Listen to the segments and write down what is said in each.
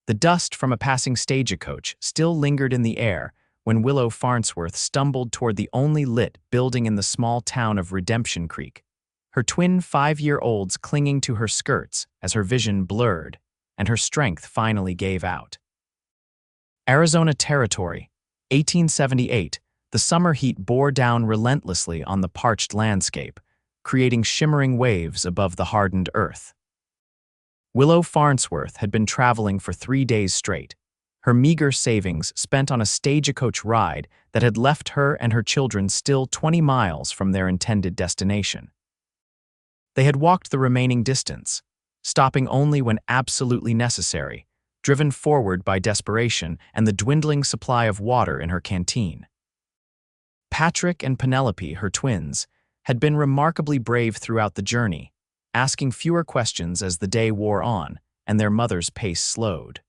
The dust from a passing stagecoach still lingered in the air when Willow Farnsworth stumbled toward the only lit building in the small town of Redemption Creek, her twin 5-year-olds clinging to her skirts as her vision blurred and her strength finally gave out. Arizona Territory, 1878, the summer heat bore down relentlessly on the parched landscape, creating shimmering waves above the hardened earth. Willow Farnsworth had been traveling for 3 days straight, her meager savings spent on a stagecoach ride that had left her and her children still 20 miles from their intended destination. They had walked the remaining distance, stopping only when absolutely necessary, driven forward by desperation and the dwindling supply of water in her canteen. Patrick and Penelope, her twins, had been remarkably brave throughout the journey, asking fewer questions as the day wore on and their mother's pace slowed.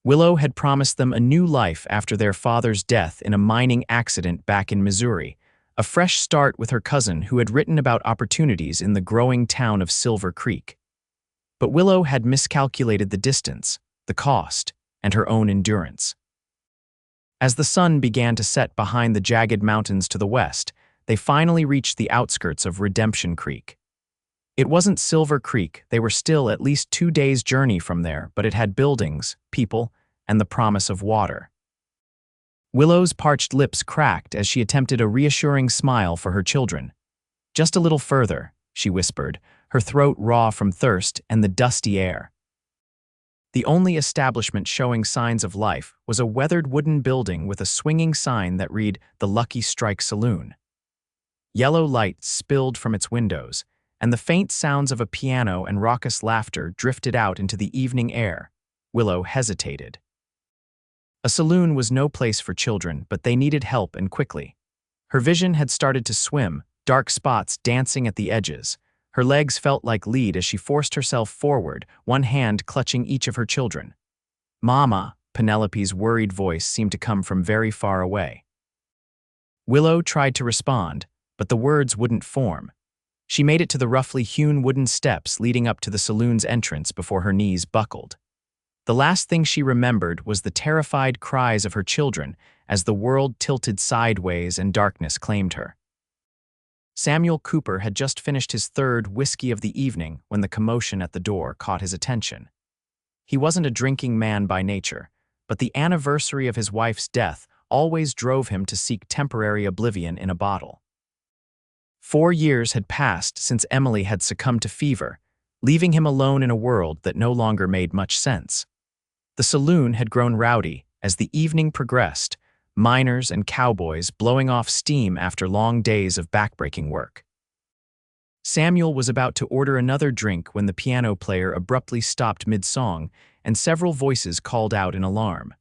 Willow had promised them a new life after their father's death in a mining accident back in Missouri, a fresh start with her cousin who had written about opportunities in the growing town of Silver Creek. But Willow had miscalculated the distance, the cost, and her own endurance. As the sun began to set behind the jagged mountains to the west, they finally reached the outskirts of Redemption Creek. It wasn't Silver Creek, they were still at least 2 days' journey from there, but it had buildings, people, and the promise of water. Willow's parched lips cracked as she attempted a reassuring smile for her children. "Just a little further," she whispered, her throat raw from thirst and the dusty air. The only establishment showing signs of life was a weathered wooden building with a swinging sign that read, "The Lucky Strike Saloon." Yellow light spilled from its windows, and the faint sounds of a piano and raucous laughter drifted out into the evening air. Willow hesitated. A saloon was no place for children, but they needed help and quickly. Her vision had started to swim, dark spots dancing at the edges. Her legs felt like lead as she forced herself forward, one hand clutching each of her children. "Mama," Penelope's worried voice seemed to come from very far away. Willow tried to respond, but the words wouldn't form. She made it to the roughly hewn wooden steps leading up to the saloon's entrance before her knees buckled. The last thing she remembered was the terrified cries of her children as the world tilted sideways and darkness claimed her. Samuel Cooper had just finished his third whiskey of the evening when the commotion at the door caught his attention. He wasn't a drinking man by nature, but the anniversary of his wife's death always drove him to seek temporary oblivion in a bottle. 4 years had passed since Emily had succumbed to fever, leaving him alone in a world that no longer made much sense. The saloon had grown rowdy as the evening progressed, miners and cowboys blowing off steam after long days of backbreaking work. Samuel was about to order another drink when the piano player abruptly stopped mid-song and several voices called out in alarm.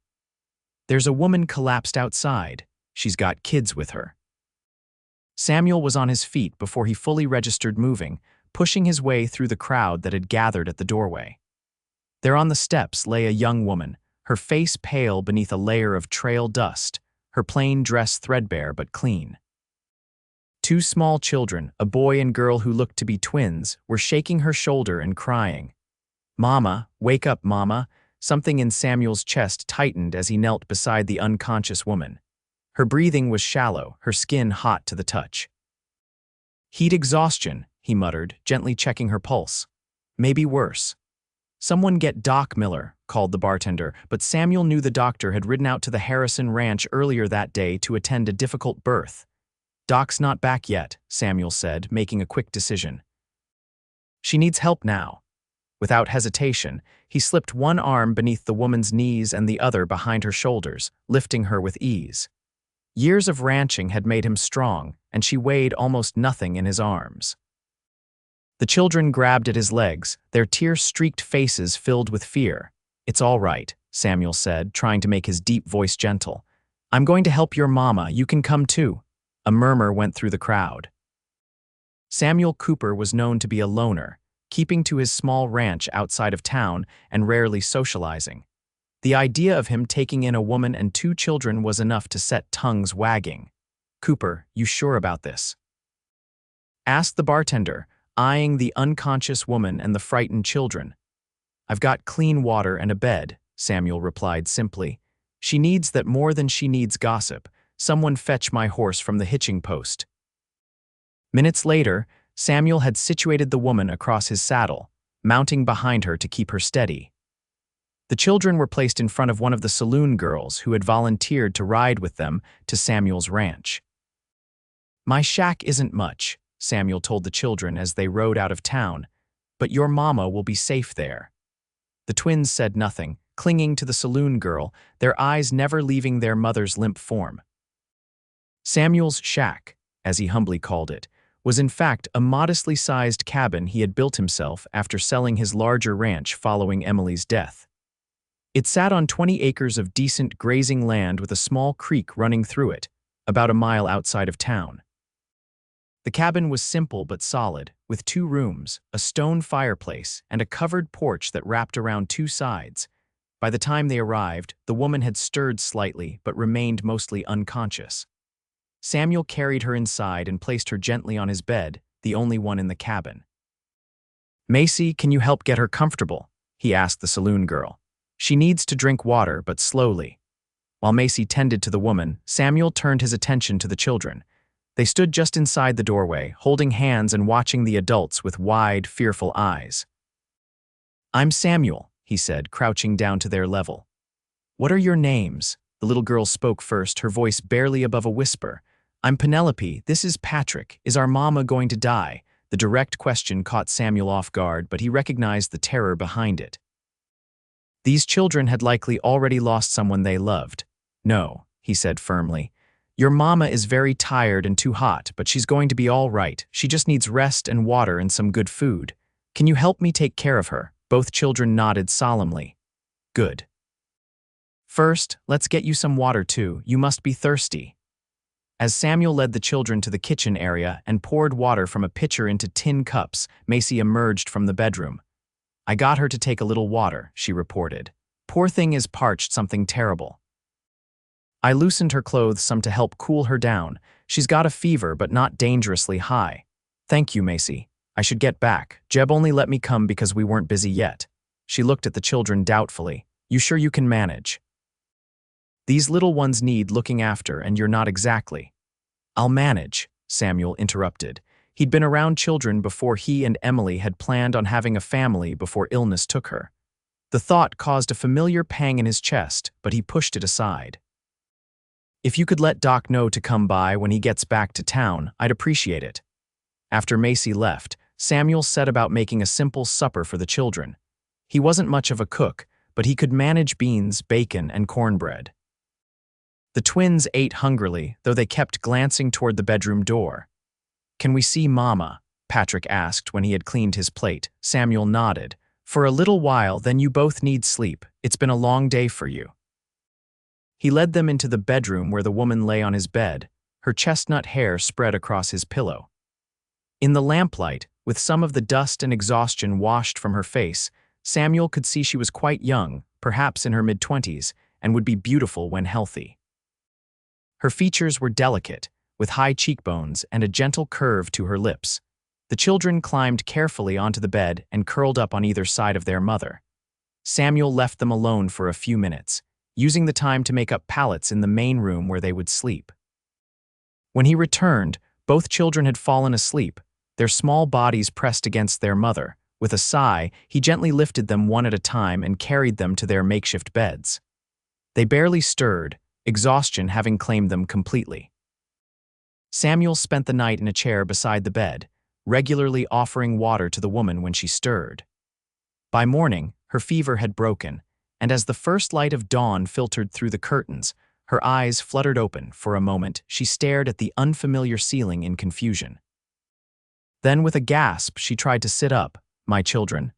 "There's a woman collapsed outside. She's got kids with her." Samuel was on his feet before he fully registered moving, pushing his way through the crowd that had gathered at the doorway. There on the steps lay a young woman, her face pale beneath a layer of trail dust, her plain dress threadbare but clean. 2 small children, a boy and girl who looked to be twins, were shaking her shoulder and crying. "Mama, wake up, Mama." Something in Samuel's chest tightened as he knelt beside the unconscious woman. Her breathing was shallow, her skin hot to the touch. "Heat exhaustion," he muttered, gently checking her pulse. "Maybe worse." "Someone get Doc Miller," called the bartender, but Samuel knew the doctor had ridden out to the Harrison Ranch earlier that day to attend a difficult birth. "Doc's not back yet," Samuel said, making a quick decision. "She needs help now." Without hesitation, he slipped one arm beneath the woman's knees and the other behind her shoulders, lifting her with ease. Years of ranching had made him strong, and she weighed almost nothing in his arms. The children grabbed at his legs, their tear-streaked faces filled with fear. "It's all right," Samuel said, trying to make his deep voice gentle. "I'm going to help your mama, you can come too." A murmur went through the crowd. Samuel Cooper was known to be a loner, keeping to his small ranch outside of town and rarely socializing. The idea of him taking in a woman and 2 children was enough to set tongues wagging. "Cooper, you sure about this?" asked the bartender, eyeing the unconscious woman and the frightened children. "I've got clean water and a bed," Samuel replied simply. "She needs that more than she needs gossip. Someone fetch my horse from the hitching post." Minutes later, Samuel had situated the woman across his saddle, mounting behind her to keep her steady. The children were placed in front of one of the saloon girls who had volunteered to ride with them to Samuel's ranch. "My shack isn't much," Samuel told the children as they rode out of town, "but your mama will be safe there." The twins said nothing, clinging to the saloon girl, their eyes never leaving their mother's limp form. Samuel's shack, as he humbly called it, was in fact a modestly sized cabin he had built himself after selling his larger ranch following Emily's death. It sat on 20 acres of decent grazing land with a small creek running through it, about a mile outside of town. The cabin was simple but solid, with 2 rooms, a stone fireplace, and a covered porch that wrapped around 2 sides. By the time they arrived, the woman had stirred slightly but remained mostly unconscious. Samuel carried her inside and placed her gently on his bed, the only one in the cabin. "Macy, can you help get her comfortable?" he asked the saloon girl. "She needs to drink water, but slowly." While Macy tended to the woman, Samuel turned his attention to the children. They stood just inside the doorway, holding hands and watching the adults with wide, fearful eyes. "I'm Samuel," he said, crouching down to their level. "What are your names?" The little girl spoke first, her voice barely above a whisper. "I'm Penelope. This is Patrick. Is our mama going to die?" The direct question caught Samuel off guard, but he recognized the terror behind it. These children had likely already lost someone they loved. "No," he said firmly. "Your mama is very tired and too hot, but she's going to be all right. She just needs rest and water and some good food. Can you help me take care of her?" Both children nodded solemnly. "Good. First, let's get you some water too. You must be thirsty." As Samuel led the children to the kitchen area and poured water from a pitcher into tin cups, Macy emerged from the bedroom. "I got her to take a little water," she reported. "Poor thing is parched something terrible. I loosened her clothes some to help cool her down. She's got a fever, but not dangerously high." "Thank you, Macy. I should get back. Jeb only let me come because we weren't busy yet." She looked at the children doubtfully. "You sure you can manage?" "These little ones need looking after, and you're not exactly." "I'll manage," Samuel interrupted. He'd been around children before he and Emily had planned on having a family before illness took her. The thought caused a familiar pang in his chest, but he pushed it aside. "If you could let Doc know to come by when he gets back to town, I'd appreciate it." After Macy left, Samuel set about making a simple supper for the children. He wasn't much of a cook, but he could manage beans, bacon, and cornbread. The twins ate hungrily, though they kept glancing toward the bedroom door. "Can we see Mama?" Patrick asked when he had cleaned his plate. Samuel nodded. "For a little while, then you both need sleep. It's been a long day for you." He led them into the bedroom where the woman lay on his bed, her chestnut hair spread across his pillow. In the lamplight, with some of the dust and exhaustion washed from her face, Samuel could see she was quite young, perhaps in her mid-20s, and would be beautiful when healthy. Her features were delicate, with high cheekbones and a gentle curve to her lips. The children climbed carefully onto the bed and curled up on either side of their mother. Samuel left them alone for a few minutes, using the time to make up pallets in the main room where they would sleep. When he returned, both children had fallen asleep, their small bodies pressed against their mother. With a sigh, he gently lifted them one at a time and carried them to their makeshift beds. They barely stirred, exhaustion having claimed them completely. Samuel spent the night in a chair beside the bed, regularly offering water to the woman when she stirred. By morning, her fever had broken, and as the first light of dawn filtered through the curtains, her eyes fluttered open. For a moment, she stared at the unfamiliar ceiling in confusion. Then, with a gasp, she tried to sit up. "My children."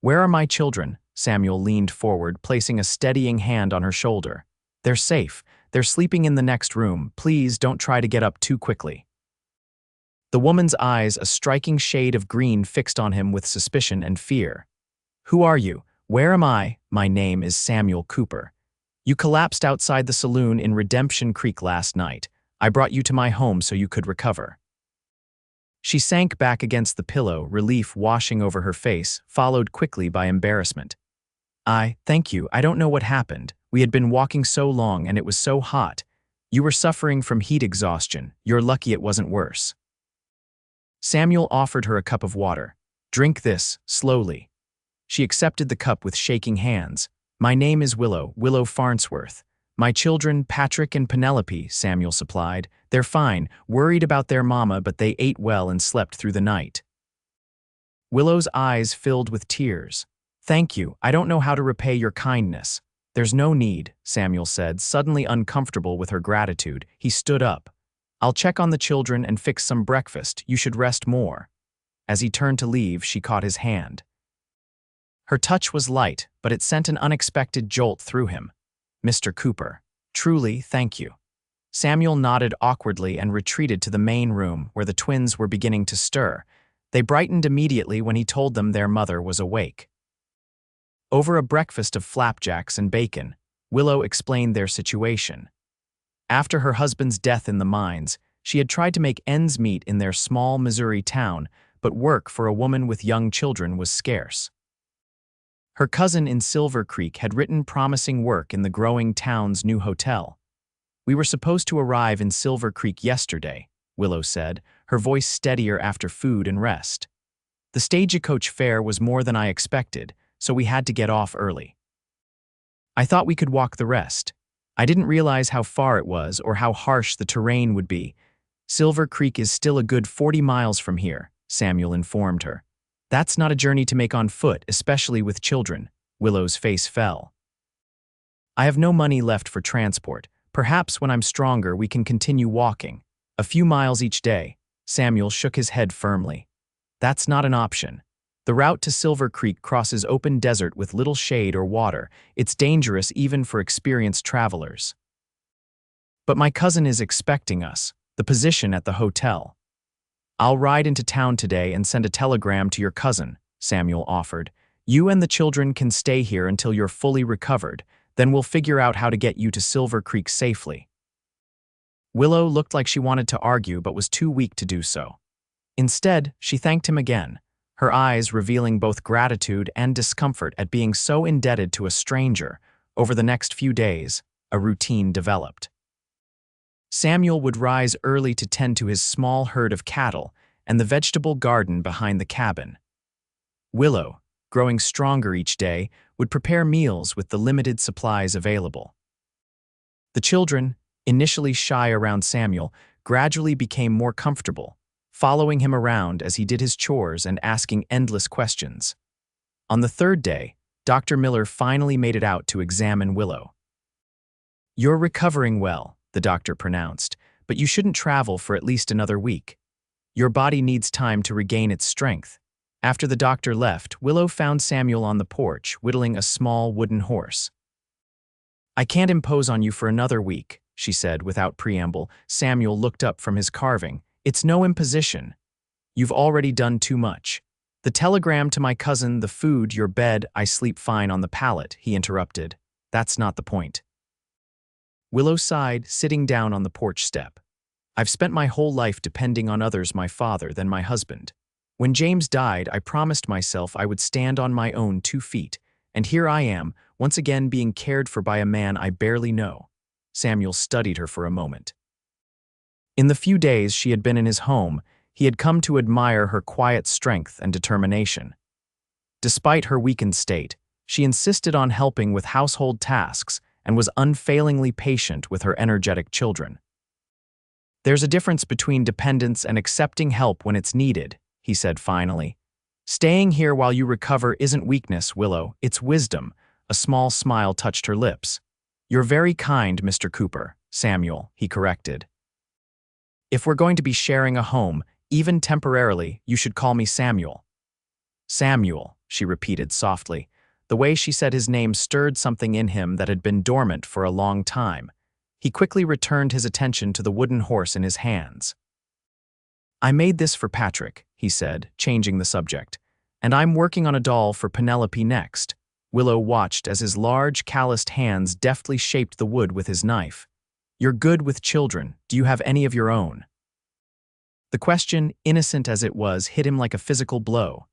"Where are my children?" Samuel leaned forward, placing a steadying hand on her shoulder. "They're safe. They're sleeping in the next room. Please don't try to get up too quickly." The woman's eyes, a striking shade of green, fixed on him with suspicion and fear. "Who are you? Where am I?" "My name is Samuel Cooper. You collapsed outside the saloon in Redemption Creek last night. I brought you to my home so you could recover." She sank back against the pillow, relief washing over her face, followed quickly by embarrassment. Thank you, I don't know what happened. We had been walking so long and it was so hot. You were suffering from heat exhaustion. You're lucky it wasn't worse. Samuel offered her a cup of water. Drink this, slowly. She accepted the cup with shaking hands. My name is Willow Farnsworth. My children, Patrick and Penelope, Samuel supplied. They're fine, worried about their mama, but they ate well and slept through the night. Willow's eyes filled with tears. Thank you, I don't know how to repay your kindness. There's no need, Samuel said, suddenly uncomfortable with her gratitude. He stood up. I'll check on the children and fix some breakfast. You should rest more. As he turned to leave, she caught his hand. Her touch was light, but it sent an unexpected jolt through him. Mr. Cooper, truly, thank you. Samuel nodded awkwardly and retreated to the main room where the twins were beginning to stir. They brightened immediately when he told them their mother was awake. Over a breakfast of flapjacks and bacon, Willow explained their situation. After her husband's death in the mines, she had tried to make ends meet in their small Missouri town, but work for a woman with young children was scarce. Her cousin in Silver Creek had written promising work in the growing town's new hotel. We were supposed to arrive in Silver Creek yesterday, Willow said, her voice steadier after food and rest. The stagecoach fare was more than I expected, so we had to get off early. I thought we could walk the rest. I didn't realize how far it was or how harsh the terrain would be. Silver Creek is still a good 40 miles from here, Samuel informed her. That's not a journey to make on foot, especially with children. Willow's face fell. I have no money left for transport. Perhaps when I'm stronger we can continue walking. A few miles each day. Samuel shook his head firmly. That's not an option. The route to Silver Creek crosses open desert with little shade or water. It's dangerous even for experienced travelers. But my cousin is expecting us, the position at the hotel. I'll ride into town today and send a telegram to your cousin, Samuel offered. You and the children can stay here until you're fully recovered, then we'll figure out how to get you to Silver Creek safely. Willow looked like she wanted to argue but was too weak to do so. Instead, she thanked him again, her eyes revealing both gratitude and discomfort at being so indebted to a stranger. Over the next few days, a routine developed. Samuel would rise early to tend to his small herd of cattle and the vegetable garden behind the cabin. Willow, growing stronger each day, would prepare meals with the limited supplies available. The children, initially shy around Samuel, gradually became more comfortable, following him around as he did his chores and asking endless questions. On the third day, Dr. Miller finally made it out to examine Willow. You're recovering well, the doctor pronounced, but you shouldn't travel for at least another week. Your body needs time to regain its strength. After the doctor left, Willow found Samuel on the porch, whittling a small wooden horse. I can't impose on you for another week, she said without preamble. Samuel looked up from his carving. It's no imposition. You've already done too much. The telegram to my cousin, the food, your bed, I sleep fine on the pallet, he interrupted. That's not the point. Willow sighed, sitting down on the porch step. I've spent my whole life depending on others, my father, then my husband. When James died, I promised myself I would stand on my own 2 feet, and here I am, once again being cared for by a man I barely know. Samuel studied her for a moment. In the few days she had been in his home, he had come to admire her quiet strength and determination. Despite her weakened state, she insisted on helping with household tasks and was unfailingly patient with her energetic children. There's a difference between dependence and accepting help when it's needed, he said finally. Staying here while you recover isn't weakness, Willow, it's wisdom. A small smile touched her lips. You're very kind, Mr. Cooper, Samuel, he corrected. If we're going to be sharing a home, even temporarily, you should call me Samuel. Samuel, she repeated softly. The way she said his name stirred something in him that had been dormant for a long time. He quickly returned his attention to the wooden horse in his hands. I made this for Patrick, he said, changing the subject. And I'm working on a doll for Penelope next. Willow watched as his large, calloused hands deftly shaped the wood with his knife. You're good with children. Do you have any of your own? The question, innocent as it was, hit him like a physical blow.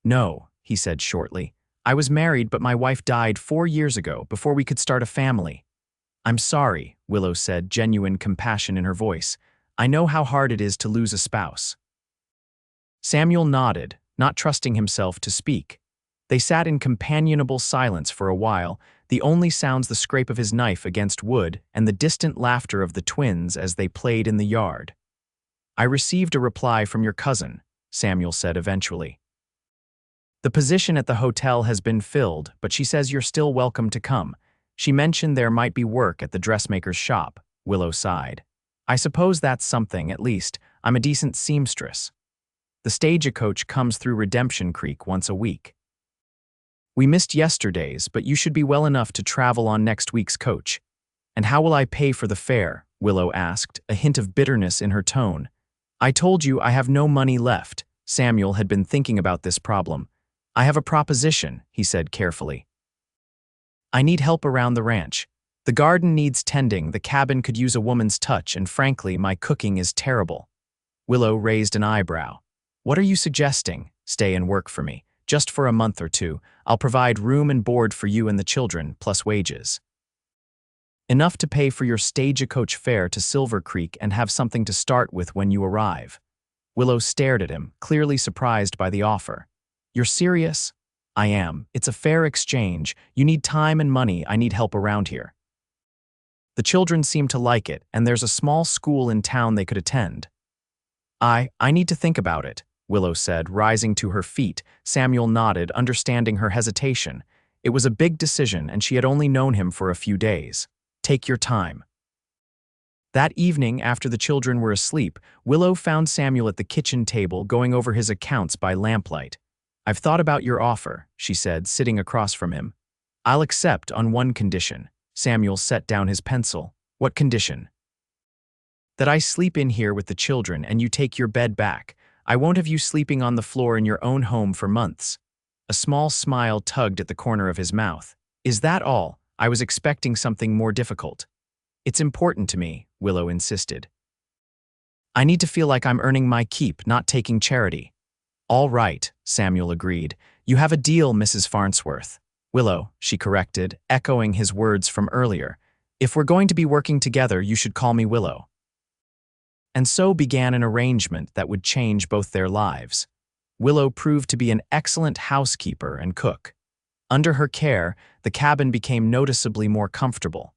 No, he said shortly. I was married, but my wife died 4 years ago before we could start a family. I'm sorry, Willow said, genuine compassion in her voice. I know how hard it is to lose a spouse. Samuel nodded, not trusting himself to speak. They sat in companionable silence for a while, the only sounds the scrape of his knife against wood and the distant laughter of the twins as they played in the yard. I received a reply from your cousin, Samuel said eventually. The position at the hotel has been filled, but she says you're still welcome to come. She mentioned there might be work at the dressmaker's shop, Willow sighed. I suppose that's something, at least. I'm a decent seamstress. The stagecoach comes through Redemption Creek once a week. We missed yesterday's, but you should be well enough to travel on next week's coach. And how will I pay for the fare? Willow asked, a hint of bitterness in her tone. I told you I have no money left. Samuel had been thinking about this problem. I have a proposition, he said carefully. I need help around the ranch. The garden needs tending, the cabin could use a woman's touch, and frankly, my cooking is terrible. Willow raised an eyebrow. What are you suggesting? Stay and work for me. Just for a month or two. I'll provide room and board for you and the children, plus wages. Enough to pay for your stagecoach fare to Silver Creek and have something to start with when you arrive. Willow stared at him, clearly surprised by the offer. You're serious? I am. It's a fair exchange. You need time and money. I need help around here. The children seem to like it, and there's a small school in town they could attend. I need to think about it, Willow said, rising to her feet. Samuel nodded, understanding her hesitation. It was a big decision, and she had only known him for a few days. Take your time. That evening, after the children were asleep, Willow found Samuel at the kitchen table going over his accounts by lamplight. I've thought about your offer, she said, sitting across from him. I'll accept on one condition. Samuel set down his pencil. What condition? That I sleep in here with the children and you take your bed back. I won't have you sleeping on the floor in your own home for months. A small smile tugged at the corner of his mouth. Is that all? I was expecting something more difficult. It's important to me, Willow insisted. I need to feel like I'm earning my keep, not taking charity. All right, Samuel agreed. You have a deal, Mrs. Farnsworth. Willow, she corrected, echoing his words from earlier. If we're going to be working together, you should call me Willow. And so began an arrangement that would change both their lives. Willow proved to be an excellent housekeeper and cook. Under her care, the cabin became noticeably more comfortable.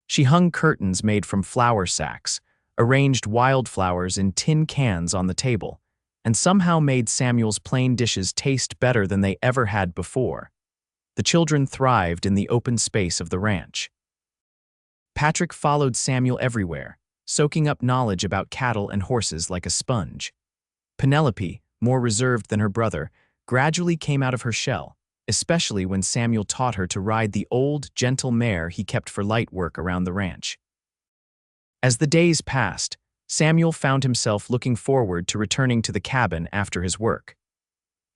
She hung curtains made from flour sacks, arranged wildflowers in tin cans on the table, and somehow made Samuel's plain dishes taste better than they ever had before. The children thrived in the open space of the ranch. Patrick followed Samuel everywhere, soaking up knowledge about cattle and horses like a sponge. Penelope, more reserved than her brother, gradually came out of her shell, especially when Samuel taught her to ride the old, gentle mare he kept for light work around the ranch. As the days passed, Samuel found himself looking forward to returning to the cabin after his work.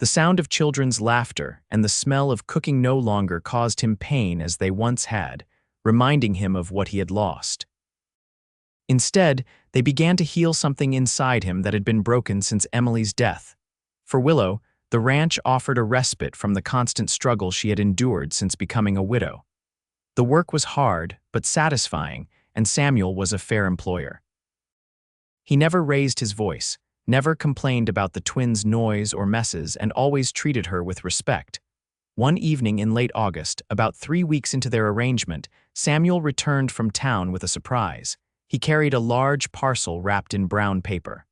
The sound of children's laughter and the smell of cooking no longer caused him pain as they once had, reminding him of what he had lost. Instead, they began to heal something inside him that had been broken since Emily's death. For Willow, the ranch offered a respite from the constant struggle she had endured since becoming a widow. The work was hard, but satisfying, and Samuel was a fair employer. He never raised his voice, never complained about the twins' noise or messes, and always treated her with respect. One evening in late August, about 3 weeks into their arrangement, Samuel returned from town with a surprise. He carried a large parcel wrapped in brown paper.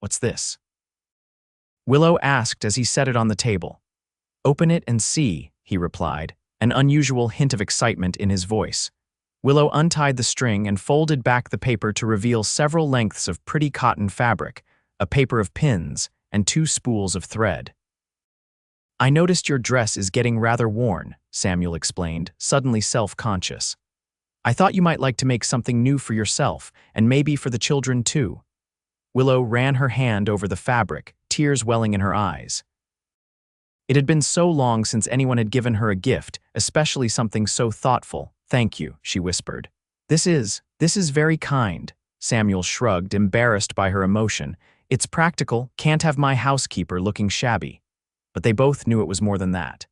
What's this? Willow asked as he set it on the table. Open it and see, he replied, an unusual hint of excitement in his voice. Willow untied the string and folded back the paper to reveal several lengths of pretty cotton fabric, a paper of pins, and 2 spools of thread. I noticed your dress is getting rather worn, Samuel explained, suddenly self-conscious. I thought you might like to make something new for yourself, and maybe for the children too. Willow ran her hand over the fabric, tears welling in her eyes. It had been so long since anyone had given her a gift, especially something so thoughtful. Thank you, she whispered. This is very kind. Samuel shrugged, embarrassed by her emotion. It's practical, can't have my housekeeper looking shabby. But they both knew it was more than that.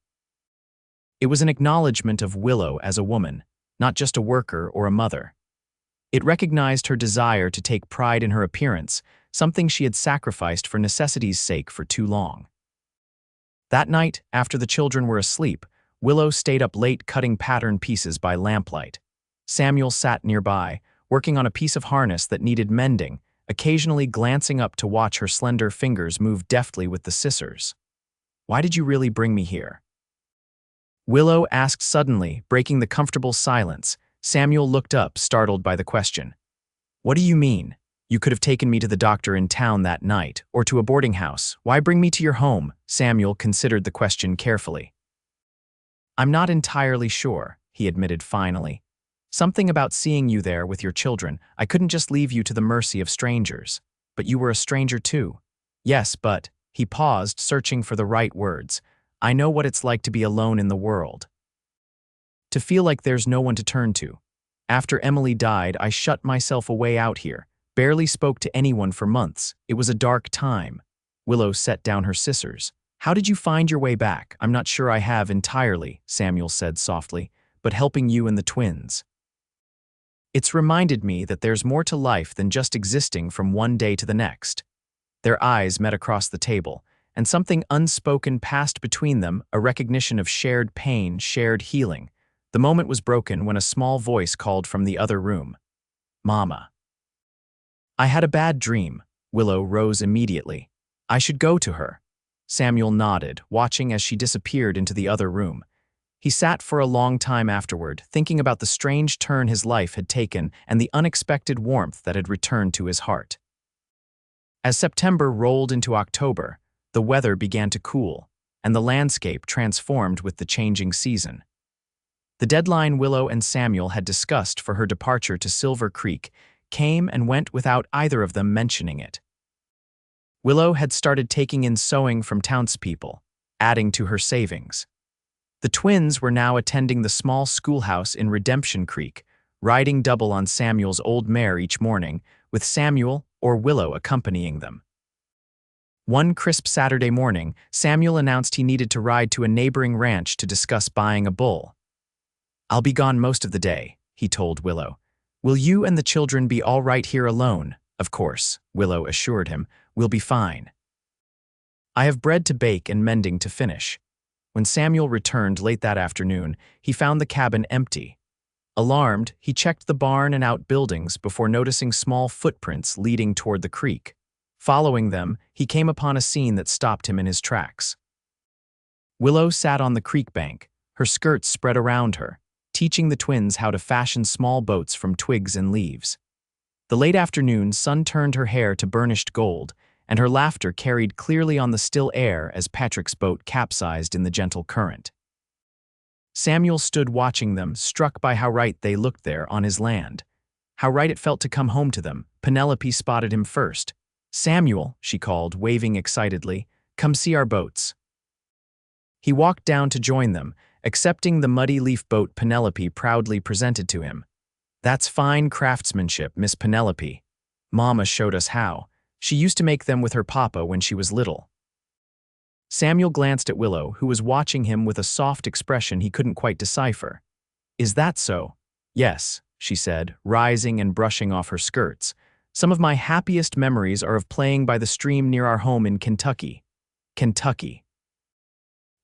It was an acknowledgement of Willow as a woman, not just a worker or a mother. It recognized her desire to take pride in her appearance, something she had sacrificed for necessity's sake for too long. That night, after the children were asleep, Willow stayed up late cutting pattern pieces by lamplight. Samuel sat nearby, working on a piece of harness that needed mending, occasionally glancing up to watch her slender fingers move deftly with the scissors. "Why did you really bring me here?" Willow asked suddenly, breaking the comfortable silence. Samuel looked up, startled by the question. "What do you mean? You could have taken me to the doctor in town that night, or to a boarding house. Why bring me to your home?" Samuel considered the question carefully. "I'm not entirely sure," he admitted finally. "Something about seeing you there with your children. I couldn't just leave you to the mercy of strangers. But you were a stranger too." "Yes, but," he paused, searching for the right words, "I know what it's like to be alone in the world. To feel like there's no one to turn to. After Emily died, I shut myself away out here, barely spoke to anyone for months. It was a dark time." Willow set down her scissors. "How did you find your way back?" "I'm not sure I have entirely," Samuel said softly, "but helping you and the twins. It's reminded me that there's more to life than just existing from one day to the next." Their eyes met across the table, and something unspoken passed between them, a recognition of shared pain, shared healing. The moment was broken when a small voice called from the other room. "Mama." "I had a bad dream." Willow rose immediately. "I should go to her." Samuel nodded, watching as she disappeared into the other room. He sat for a long time afterward, thinking about the strange turn his life had taken and the unexpected warmth that had returned to his heart. As September rolled into October, the weather began to cool, and the landscape transformed with the changing season. The deadline Willow and Samuel had discussed for her departure to Silver Creek came and went without either of them mentioning it. Willow had started taking in sewing from townspeople, adding to her savings. The twins were now attending the small schoolhouse in Redemption Creek, riding double on Samuel's old mare each morning, with Samuel or Willow accompanying them. One crisp Saturday morning, Samuel announced he needed to ride to a neighboring ranch to discuss buying a bull. "I'll be gone most of the day," he told Willow. "Will you and the children be all right here alone?" "Of course," Willow assured him. "We'll be fine. I have bread to bake and mending to finish." When Samuel returned late that afternoon, he found the cabin empty. Alarmed, he checked the barn and outbuildings before noticing small footprints leading toward the creek. Following them, he came upon a scene that stopped him in his tracks. Willow sat on the creek bank, her skirts spread around her, teaching the twins how to fashion small boats from twigs and leaves. The late afternoon sun turned her hair to burnished gold, and her laughter carried clearly on the still air as Patrick's boat capsized in the gentle current. Samuel stood watching them, struck by how right they looked there on his land. How right it felt to come home to them. Penelope spotted him first. "Samuel," she called, waving excitedly, "come see our boats." He walked down to join them, accepting the muddy leaf boat Penelope proudly presented to him. "That's fine craftsmanship, Miss Penelope. Mama showed us how. She used to make them with her papa when she was little." Samuel glanced at Willow, who was watching him with a soft expression he couldn't quite decipher. "Is that so?" "Yes," she said, rising and brushing off her skirts. "Some of my happiest memories are of playing by the stream near our home in Kentucky." "Kentucky.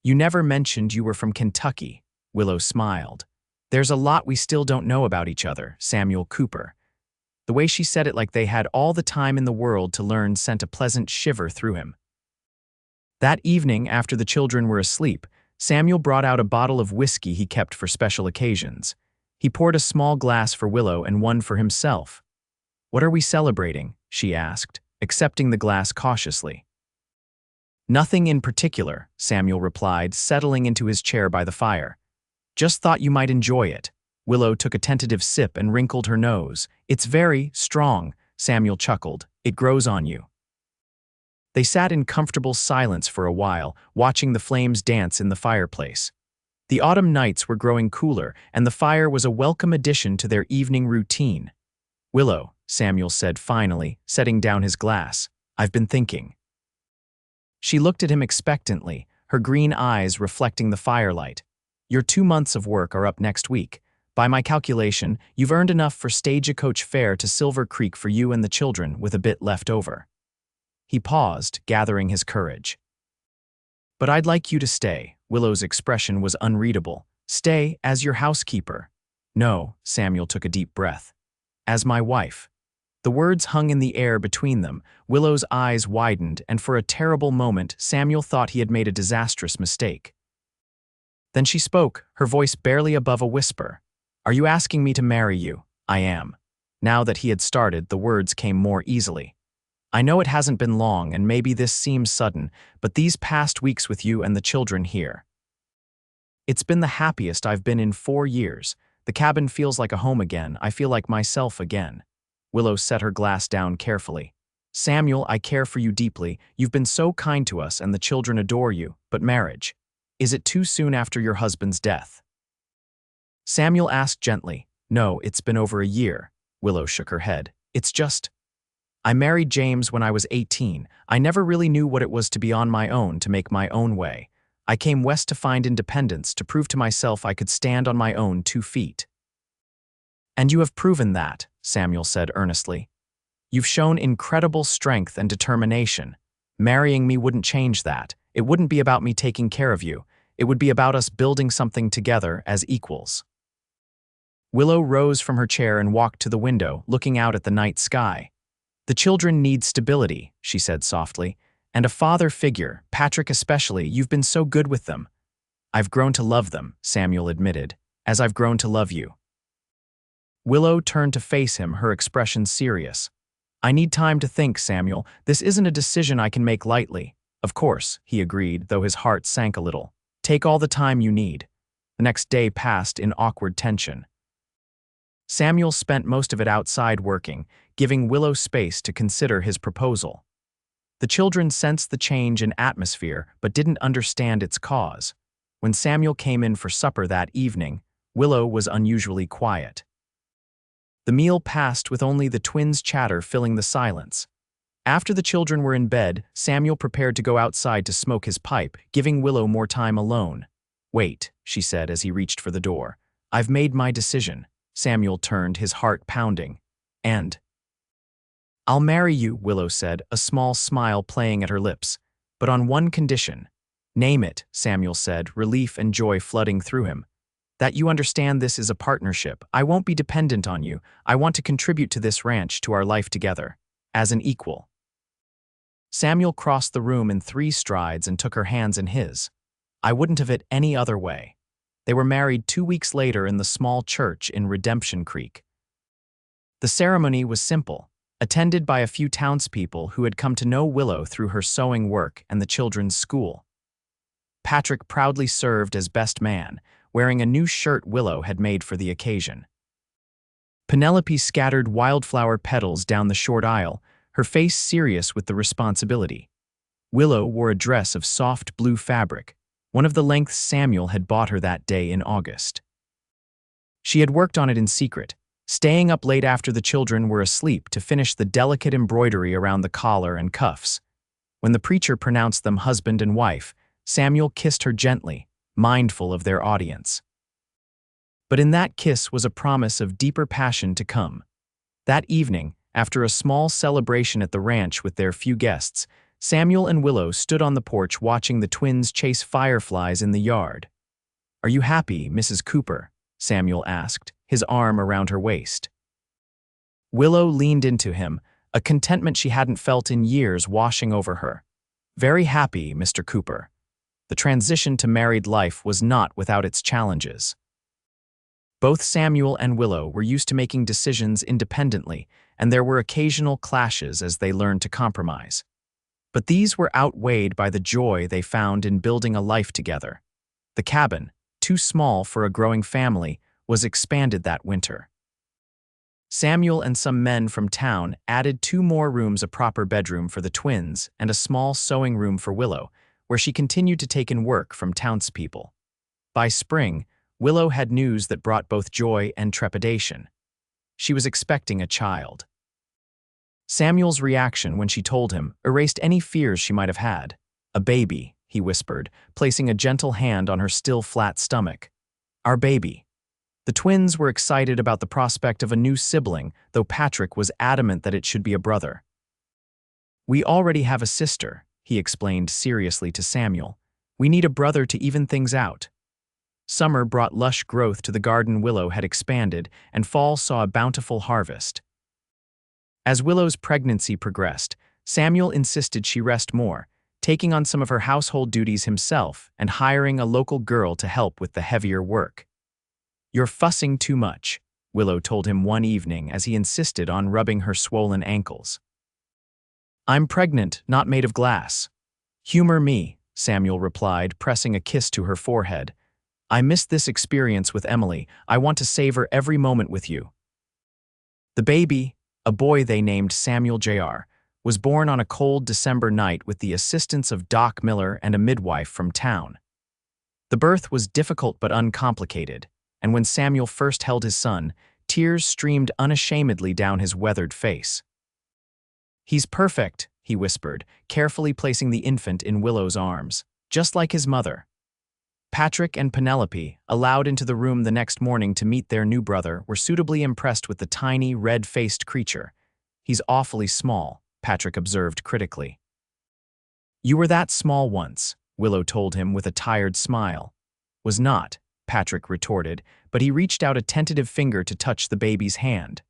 You never mentioned you were from Kentucky." Willow smiled. "There's a lot we still don't know about each other, Samuel Cooper." The way she said it like they had all the time in the world to learn sent a pleasant shiver through him. That evening, after the children were asleep, Samuel brought out a bottle of whiskey he kept for special occasions. He poured a small glass for Willow and one for himself. "What are we celebrating?" she asked, accepting the glass cautiously. "Nothing in particular," Samuel replied, settling into his chair by the fire. "Just thought you might enjoy it." Willow took a tentative sip and wrinkled her nose. "It's very strong," Samuel chuckled. "It grows on you." They sat in comfortable silence for a while, watching the flames dance in the fireplace. The autumn nights were growing cooler, and the fire was a welcome addition to their evening routine. "Willow," Samuel said finally, setting down his glass, "I've been thinking." She looked at him expectantly, her green eyes reflecting the firelight. Your 2 months of work are up next week. By my calculation, you've earned enough for stagecoach fare to Silver Creek for you and the children with a bit left over." He paused, gathering his courage. "But I'd like you to stay." Willow's expression was unreadable. "Stay as your housekeeper." "No," Samuel took a deep breath. "As my wife." The words hung in the air between them. Willow's eyes widened, and for a terrible moment, Samuel thought he had made a disastrous mistake. Then she spoke, her voice barely above a whisper. "Are you asking me to marry you?" "I am." Now that he had started, the words came more easily. "I know it hasn't been long, and maybe this seems sudden, but these past weeks with you and the children here. It's been the happiest I've been in 4 years. The cabin feels like a home again. I feel like myself again." Willow set her glass down carefully. "Samuel, I care for you deeply. You've been so kind to us and the children adore you. But marriage? Is it too soon after your husband's death?" Samuel asked gently. "No, it's been over a year." Willow shook her head. "It's just, I married James when I was 18. I never really knew what it was to be on my own, to make my own way. I came west to find independence, to prove to myself I could stand on my own 2 feet. And you have proven that," Samuel said earnestly. "You've shown incredible strength and determination. Marrying me wouldn't change that. It wouldn't be about me taking care of you. It would be about us building something together as equals." Willow rose from her chair and walked to the window, looking out at the night sky. "The children need stability," she said softly, "and a father figure, Patrick especially. You've been so good with them." "I've grown to love them," Samuel admitted, "as I've grown to love you." Willow turned to face him, her expression serious. "I need time to think, Samuel. This isn't a decision I can make lightly." "Of course," he agreed, though his heart sank a little. "Take all the time you need." The next day passed in awkward tension. Samuel spent most of it outside working, giving Willow space to consider his proposal. The children sensed the change in atmosphere but didn't understand its cause. When Samuel came in for supper that evening, Willow was unusually quiet. The meal passed with only the twins' chatter filling the silence. After the children were in bed, Samuel prepared to go outside to smoke his pipe, giving Willow more time alone. "Wait," she said as he reached for the door. "I've made my decision." Samuel turned, his heart pounding. "And?" "I'll marry you," Willow said, a small smile playing at her lips. "But on one condition." "Name it," Samuel said, relief and joy flooding through him. "That you understand this is a partnership. I won't be dependent on you. I want to contribute to this ranch, to our life together. As an equal." Samuel crossed the room in 3 strides and took her hands in his. "I wouldn't have it any other way." They were married 2 weeks later in the small church in Redemption Creek. The ceremony was simple, attended by a few townspeople who had come to know Willow through her sewing work and the children's school. Patrick proudly served as best man, wearing a new shirt Willow had made for the occasion. Penelope scattered wildflower petals down the short aisle, her face serious with the responsibility. Willow wore a dress of soft blue fabric, one of the lengths Samuel had bought her that day in August. She had worked on it in secret, staying up late after the children were asleep to finish the delicate embroidery around the collar and cuffs. When the preacher pronounced them husband and wife, Samuel kissed her gently, mindful of their audience. But in that kiss was a promise of deeper passion to come. That evening, after a small celebration at the ranch with their few guests, Samuel and Willow stood on the porch watching the twins chase fireflies in the yard. "Are you happy, Mrs. Cooper?" Samuel asked, his arm around her waist. Willow leaned into him, a contentment she hadn't felt in years washing over her. "Very happy, Mr. Cooper." The transition to married life was not without its challenges. Both Samuel and Willow were used to making decisions independently, and there were occasional clashes as they learned to compromise. But these were outweighed by the joy they found in building a life together. The cabin, too small for a growing family, was expanded that winter. Samuel and some men from town added 2 more rooms, a proper bedroom for the twins and a small sewing room for Willow, where she continued to take in work from townspeople. By spring, Willow had news that brought both joy and trepidation. She was expecting a child. Samuel's reaction when she told him erased any fears she might have had. "A baby," he whispered, placing a gentle hand on her still flat stomach. Our baby. The twins were excited about the prospect of a new sibling, though Patrick was adamant that it should be a brother. We already have a sister, he explained seriously to Samuel. We need a brother to even things out. Summer brought lush growth to the garden Willow had expanded, and fall saw a bountiful harvest. As Willow's pregnancy progressed, Samuel insisted she rest more, taking on some of her household duties himself and hiring a local girl to help with the heavier work. You're fussing too much, Willow told him one evening as he insisted on rubbing her swollen ankles. I'm pregnant, not made of glass. Humor me, Samuel replied, pressing a kiss to her forehead. I missed this experience with Emily. I want to savor every moment with you. The baby, a boy they named Samuel Jr., was born on a cold December night with the assistance of Doc Miller and a midwife from town. The birth was difficult but uncomplicated, and when Samuel first held his son, tears streamed unashamedly down his weathered face. He's perfect, he whispered, carefully placing the infant in Willow's arms, just like his mother. Patrick and Penelope, allowed into the room the next morning to meet their new brother, were suitably impressed with the tiny, red-faced creature. He's awfully small, Patrick observed critically. You were that small once, Willow told him with a tired smile. Was not, Patrick retorted, but he reached out a tentative finger to touch the baby's hand.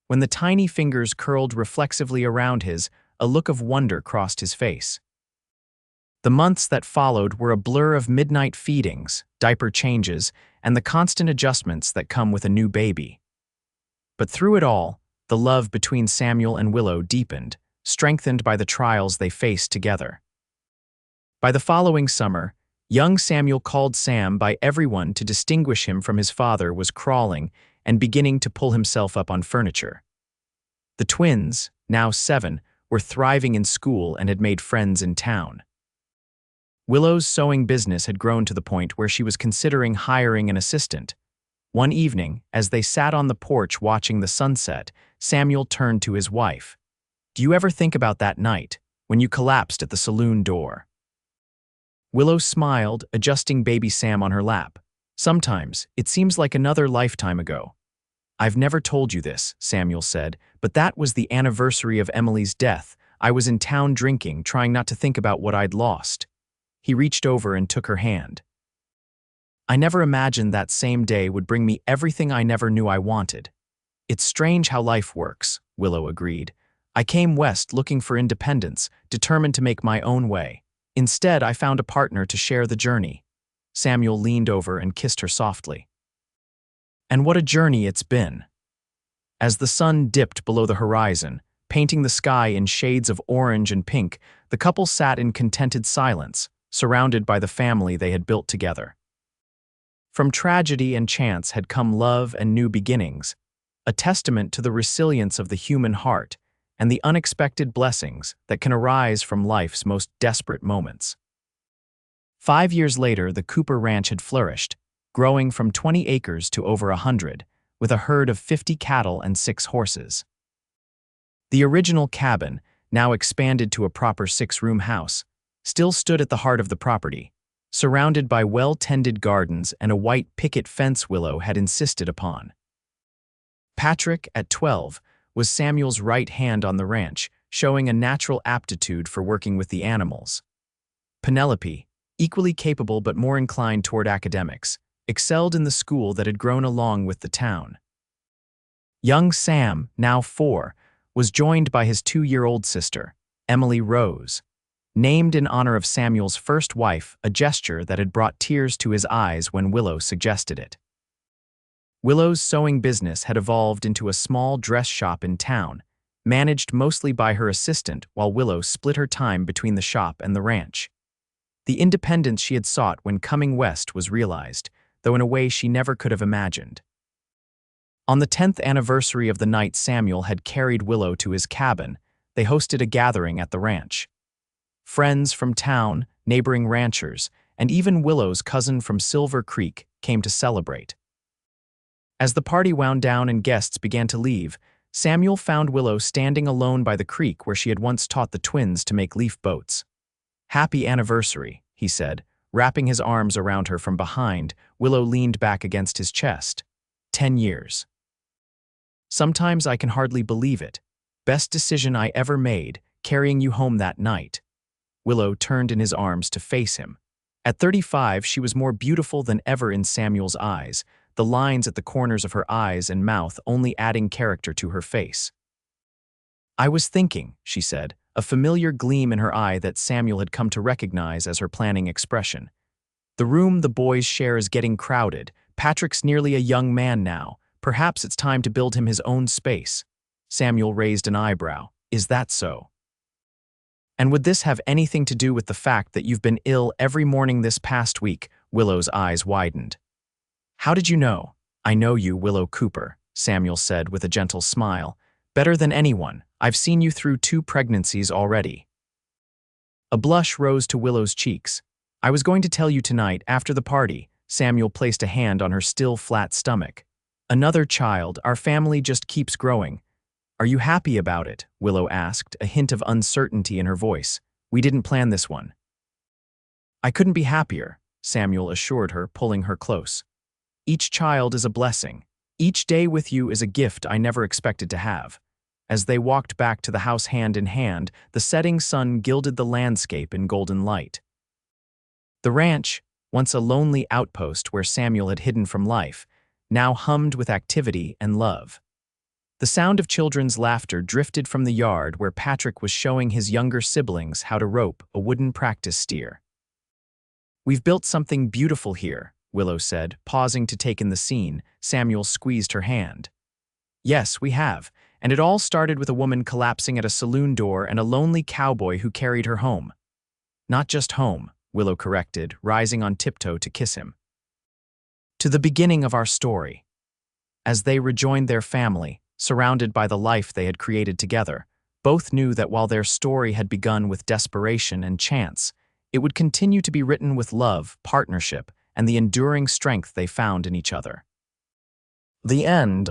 When the tiny fingers curled reflexively around his, a look of wonder crossed his face. The months that followed were a blur of midnight feedings, diaper changes, and the constant adjustments that come with a new baby. But through it all, the love between Samuel and Willow deepened, strengthened by the trials they faced together. By the following summer, young Samuel, called Sam by everyone to distinguish him from his father, was crawling and beginning to pull himself up on furniture. The twins, now 7, were thriving in school and had made friends in town. Willow's sewing business had grown to the point where she was considering hiring an assistant. One evening, as they sat on the porch watching the sunset, Samuel turned to his wife. Do you ever think about that night, when you collapsed at the saloon door? Willow smiled, adjusting baby Sam on her lap. Sometimes, it seems like another lifetime ago. I've never told you this, Samuel said, but that was the anniversary of Emily's death. I was in town drinking, trying not to think about what I'd lost. He reached over and took her hand. I never imagined that same day would bring me everything I never knew I wanted. It's strange how life works, Willow agreed. I came west looking for independence, determined to make my own way. Instead, I found a partner to share the journey. Samuel leaned over and kissed her softly. And what a journey it's been. As the sun dipped below the horizon, painting the sky in shades of orange and pink, the couple sat in contented silence, surrounded by the family they had built together. From tragedy and chance had come love and new beginnings, a testament to the resilience of the human heart and the unexpected blessings that can arise from life's most desperate moments. 5 years later, the Cooper Ranch had flourished, growing from 20 acres to over 100, with a herd of 50 cattle and 6 horses. The original cabin, now expanded to a proper 6-room house, still stood at the heart of the property, surrounded by well-tended gardens and a white picket fence Willow had insisted upon. Patrick, at 12, was Samuel's right hand on the ranch, showing a natural aptitude for working with the animals. Penelope, equally capable but more inclined toward academics, excelled in the school that had grown along with the town. Young Sam, now 4, was joined by his 2-year-old sister, Emily Rose, named in honor of Samuel's first wife, a gesture that had brought tears to his eyes when Willow suggested it. Willow's sewing business had evolved into a small dress shop in town, managed mostly by her assistant while Willow split her time between the shop and the ranch. The independence she had sought when coming west was realized, though in a way she never could have imagined. On the 10th anniversary of the night Samuel had carried Willow to his cabin, they hosted a gathering at the ranch. Friends from town, neighboring ranchers, and even Willow's cousin from Silver Creek came to celebrate. As the party wound down and guests began to leave, Samuel found Willow standing alone by the creek where she had once taught the twins to make leaf boats. "Happy anniversary," he said, Wrapping his arms around her from behind, Willow leaned back against his chest. 10 years. Sometimes I can hardly believe it. Best decision I ever made, carrying you home that night. Willow turned in his arms to face him. At 35, she was more beautiful than ever in Samuel's eyes, the lines at the corners of her eyes and mouth only adding character to her face. I was thinking, she said, a familiar gleam in her eye that Samuel had come to recognize as her planning expression. The room the boys share is getting crowded. Patrick's nearly a young man now. Perhaps it's time to build him his own space. Samuel raised an eyebrow. Is that so? And would this have anything to do with the fact that you've been ill every morning this past week? Willow's eyes widened. How did you know? I know you, Willow Cooper, Samuel said with a gentle smile. Better than anyone. I've seen you through 2 pregnancies already. A blush rose to Willow's cheeks. I was going to tell you tonight, after the party. Samuel placed a hand on her still flat stomach. Another child, our family just keeps growing. Are you happy about it? Willow asked, a hint of uncertainty in her voice. We didn't plan this one. I couldn't be happier, Samuel assured her, pulling her close. Each child is a blessing. Each day with you is a gift I never expected to have. As they walked back to the house hand in hand, the setting sun gilded the landscape in golden light. The ranch, once a lonely outpost where Samuel had hidden from life, now hummed with activity and love. The sound of children's laughter drifted from the yard where Patrick was showing his younger siblings how to rope a wooden practice steer. We've built something beautiful here, Willow said, pausing to take in the scene. Samuel squeezed her hand. Yes, we have, and it all started with a woman collapsing at a saloon door and a lonely cowboy who carried her home. Not just home, Willow corrected, rising on tiptoe to kiss him. To the beginning of our story. As they rejoined their family, surrounded by the life they had created together, both knew that while their story had begun with desperation and chance, it would continue to be written with love, partnership, and the enduring strength they found in each other. The end.